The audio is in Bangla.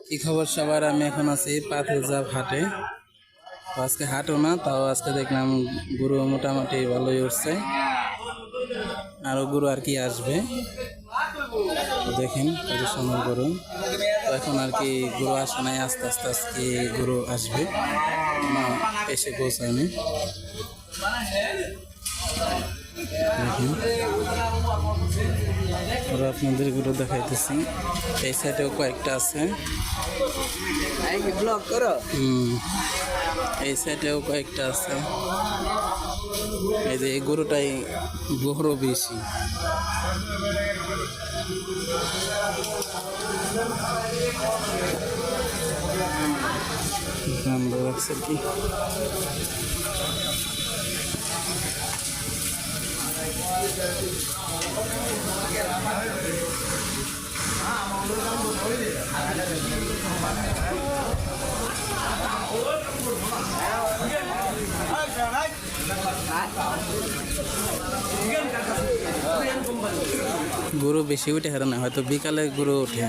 কি খবর সবার? আমি এখন আছি পাথরজাব হাটে। তো আজকে হাটও না, তাও আজকে দেখলাম গরু মোটামুটি ভালোই উঠছে। আরো গরু আর কি আসবে, দেখেন কত সুন্দর গরু। তো এখন আর কি গরু আসে নাই, আস্তে আস্তে আজকে গরু আসবে, না এসে পৌঁছায়নি। দেখেন ওরা আপনাদের গরু দেখাইতেছি। এই সাইডেও কয়েকটা আছে, এই সাইডেও কয়েকটা আছে। এই যে এই গরুটাই বড় বেশি। রাখছে কি গরু বেশি উঠে হারে না, হয়তো বিকালে গরু উঠে।